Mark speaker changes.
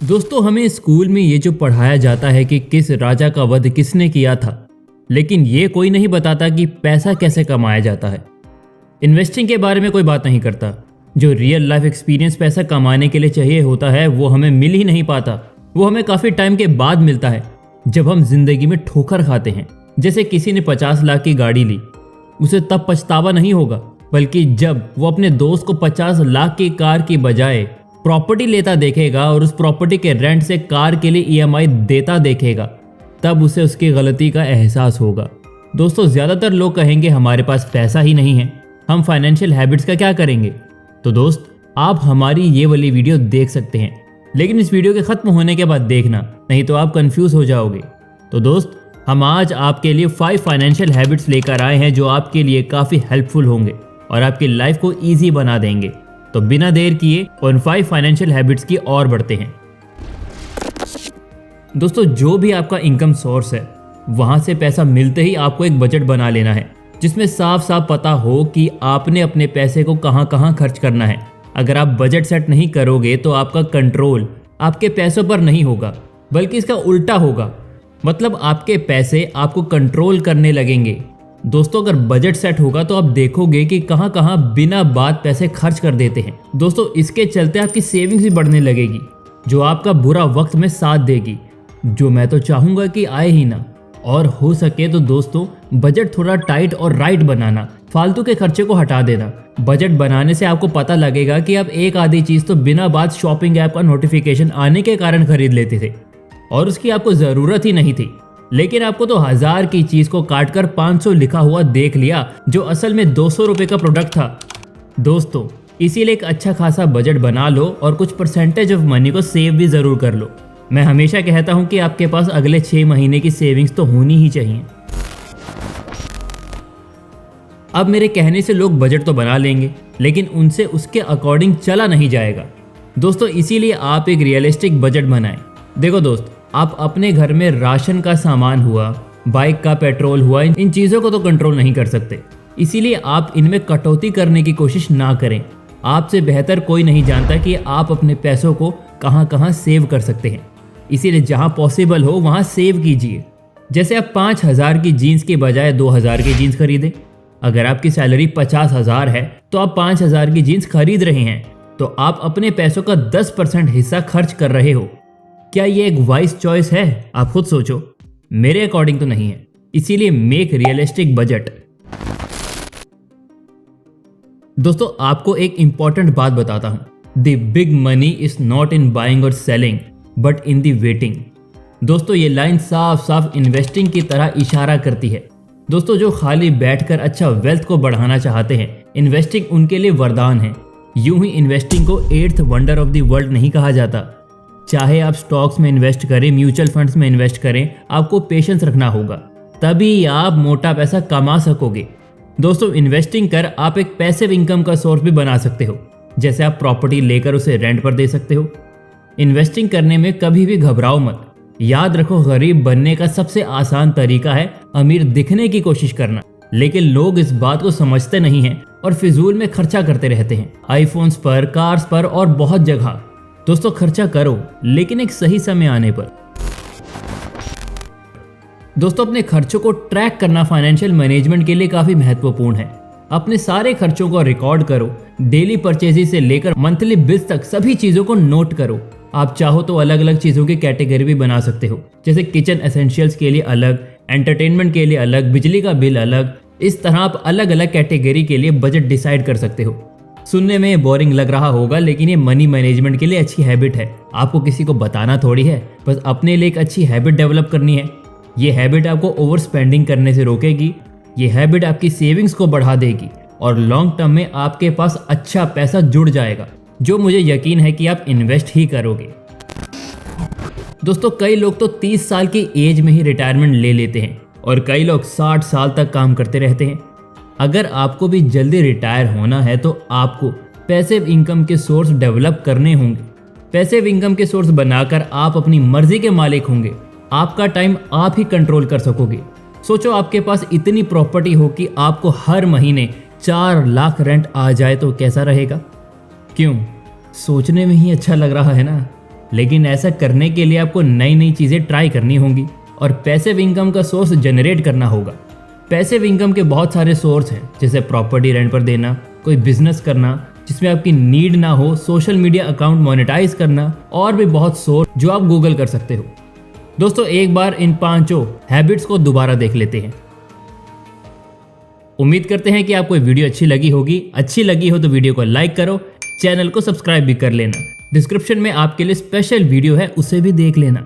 Speaker 1: दोस्तों, हमें स्कूल में ये जो पढ़ाया जाता है कि किस राजा का वध किसने किया था, लेकिन ये कोई नहीं बताता कि पैसा कैसे कमाया जाता है। इन्वेस्टिंग के बारे में कोई बात नहीं करता। जो रियल लाइफ एक्सपीरियंस पैसा कमाने के लिए चाहिए होता है वो हमें मिल ही नहीं पाता। वो हमें काफ़ी टाइम के बाद मिलता है, जब हम जिंदगी में ठोकर खाते हैं। जैसे किसी ने 50 लाख की गाड़ी ली, उसे तब पछतावा नहीं होगा, बल्कि जब वो अपने दोस्त को 50 लाख की कार की बजाय प्रॉपर्टी लेता देखेगा और उस प्रॉपर्टी के रेंट से कार के लिए ईएमआई देता देखेगा, तब उसे उसकी गलती का एहसास होगा। दोस्तों, ज़्यादातर लोग कहेंगे हमारे पास पैसा ही नहीं है, हम फाइनेंशियल हैबिट्स का क्या करेंगे। तो दोस्त, आप हमारी ये वाली वीडियो देख सकते हैं, लेकिन इस वीडियो के ख़त्म होने के बाद देखना, नहीं तो आप कंफ्यूज हो जाओगे। तो दोस्त, हम आज आपके लिए 5 फाइनेंशियल हैबिट्स लेकर आए हैं जो आपके लिए काफ़ी हेल्पफुल होंगे और आपकी लाइफ को ईजी बना देंगे। तो बिना देर किए उन 5 फाइनेंशियल हैबिट्स की ओर बढ़ते हैं। दोस्तों, जो भी आपका इनकम सोर्स है, वहां से पैसा मिलते ही आपको एक बजट बना लेना है, जिसमें साफ साफ पता हो कि आपने अपने पैसे को कहां कहां खर्च करना है। अगर आप बजट सेट नहीं करोगे तो आपका कंट्रोल आपके पैसों पर नहीं होगा, बल्कि इसका उल्टा होगा। मतलब आपके पैसे आपको कंट्रोल करने लगेंगे। दोस्तों, अगर बजट सेट होगा तो आप देखोगे कि कहां कहां बिना बात पैसे खर्च कर देते हैं। दोस्तों, इसके चलते आपकी सेविंग्स भी बढ़ने लगेगी, जो आपका बुरा वक्त में साथ देगी, जो मैं तो चाहूंगा कि आए ही ना। और हो सके तो दोस्तों, बजट थोड़ा टाइट और राइट बनाना, फालतू के खर्चे को हटा देना। बजट बनाने से आपको पता लगेगा कि आप एक आधी चीज तो बिना बात शॉपिंग ऐप का नोटिफिकेशन आने के कारण खरीद लेते थे और उसकी आपको जरूरत ही नहीं थी, लेकिन आपको तो 1000 की चीज को काटकर 500 लिखा हुआ देख लिया, जो असल में 200 रुपए का प्रोडक्ट था। दोस्तों, इसीलिए एक अच्छा खासा बजट बना लो और कुछ परसेंटेज ऑफ मनी को सेव भी जरूर कर लो। मैं हमेशा कहता हूं कि आपके पास अगले 6 महीने की सेविंग्स तो होनी ही चाहिए। अब मेरे कहने से लोग बजट तो बना लेंगे, लेकिन उनसे उसके अकॉर्डिंग चला नहीं जाएगा। दोस्तों, इसीलिए आप एक रियलिस्टिक बजट बनाएं। देखो दोस्त, आप अपने घर में राशन का सामान हुआ, बाइक का पेट्रोल हुआ, इन चीज़ों को तो कंट्रोल नहीं कर सकते, इसीलिए आप इनमें कटौती करने की कोशिश ना करें। आपसे बेहतर कोई नहीं जानता कि आप अपने पैसों को कहां कहां सेव कर सकते हैं, इसीलिए जहां पॉसिबल हो वहां सेव कीजिए। जैसे आप 5000 की जीन्स के बजाय 2000 की जीन्स खरीदें। अगर आपकी सैलरी 50,000 है तो आप 5000 की जीन्स खरीद रहे हैं, तो आप अपने पैसों का 10% हिस्सा खर्च कर रहे हो। क्या ये एक वाइज चॉइस है? आप खुद सोचो। मेरे अकॉर्डिंग तो नहीं है, इसीलिए मेक रियलिस्टिक बजट। दोस्तों, आपको एक इंपॉर्टेंट बात बताता हूं। The big money is not in buying और selling but in the waiting. दोस्तों, ये लाइन साफ साफ इन्वेस्टिंग की तरह इशारा करती है। दोस्तों, जो खाली बैठकर अच्छा वेल्थ को बढ़ाना चाहते हैं, इन्वेस्टिंग उनके लिए वरदान है। यूं ही इन्वेस्टिंग को 8th wonder of the world नहीं कहा जाता। चाहे आप स्टॉक्स में इन्वेस्ट करें, म्यूचुअल फंड्स में इन्वेस्ट करें, आपको पेशेंस रखना होगा, तभी आप मोटा पैसा कमा सकोगे। दोस्तों, इन्वेस्टिंग कर आप एक पैसिव इनकम का सोर्स भी बना सकते हो। जैसे आप प्रॉपर्टी लेकर उसे रेंट पर दे सकते हो। इन्वेस्टिंग करने में कभी भी घबराओ मत। याद रखो, गरीब बनने का सबसे आसान तरीका है अमीर दिखने की कोशिश करना। लेकिन लोग इस बात को समझते नहीं हैं और फिजूल में खर्चा करते रहते हैं, आईफोन्स पर, कार्स पर और बहुत जगह। दोस्तों, खर्चा करो, लेकिन एक सही समय आने पर। दोस्तों, अपने खर्चों को ट्रैक करना फाइनेंशियल मैनेजमेंट के लिए काफी महत्वपूर्ण है। अपने सारे खर्चों को रिकॉर्ड करो, डेली परचेजेस से लेकर मंथली बिल्स तक सभी चीजों को नोट करो। आप चाहो तो अलग अलग चीजों की कैटेगरी भी बना सकते हो, जैसे किचन एसेंशियल्स के लिए अलग, एंटरटेनमेंट के लिए अलग, बिजली का बिल अलग। इस तरह आप अलग अलग कैटेगरी के लिए बजट डिसाइड कर सकते हो। सुनने में बोरिंग लग रहा होगा, लेकिन ये मनी मैनेजमेंट के लिए अच्छी हैबिट है। आपको किसी को बताना थोड़ी है, बस अपने लिए एक अच्छी हैबिट डेवलप करनी है। ये हैबिट आपको ओवर स्पेंडिंग करने से रोकेगी। ये हैबिट आपकी सेविंग्स को बढ़ा देगी और लॉन्ग टर्म में आपके पास अच्छा पैसा जुड़ जाएगा, जो मुझे यकीन है कि आप इन्वेस्ट ही करोगे। दोस्तों, कई लोग तो 30 साल की एज में ही रिटायरमेंट ले लेते हैं और कई लोग 60 साल तक काम करते रहते हैं। अगर आपको भी जल्दी रिटायर होना है तो आपको पैसिव इनकम के सोर्स डेवलप करने होंगे। पैसिव इनकम के सोर्स बनाकर आप अपनी मर्जी के मालिक होंगे। आपका टाइम आप ही कंट्रोल कर सकोगे। सोचो, आपके पास इतनी प्रॉपर्टी हो कि आपको हर महीने 4 लाख रेंट आ जाए तो कैसा रहेगा? क्यों? सोचने में ही अच्छा लग रहा है ना? लेकिन ऐसा करने के लिए आपको नई नई चीज़ें ट्राई करनी होंगी और पैसिव इनकम का सोर्स जनरेट करना होगा। पैसिव इनकम के बहुत सारे सोर्स हैं, जैसे प्रॉपर्टी रेंट पर देना, कोई बिजनेस करना जिसमें आपकी नीड ना हो, सोशल मीडिया अकाउंट मोनेटाइज करना और भी बहुत सोर्स जो आप गूगल कर सकते हो। दोस्तों एक बार इन 5 हैबिट्स को दोबारा देख लेते हैं। उम्मीद करते हैं कि आपको वीडियो अच्छी लगी होगी। अच्छी लगी हो तो वीडियो को लाइक करो, चैनल को सब्सक्राइब भी कर लेना। डिस्क्रिप्शन में आपके लिए स्पेशल वीडियो है, उसे भी देख लेना।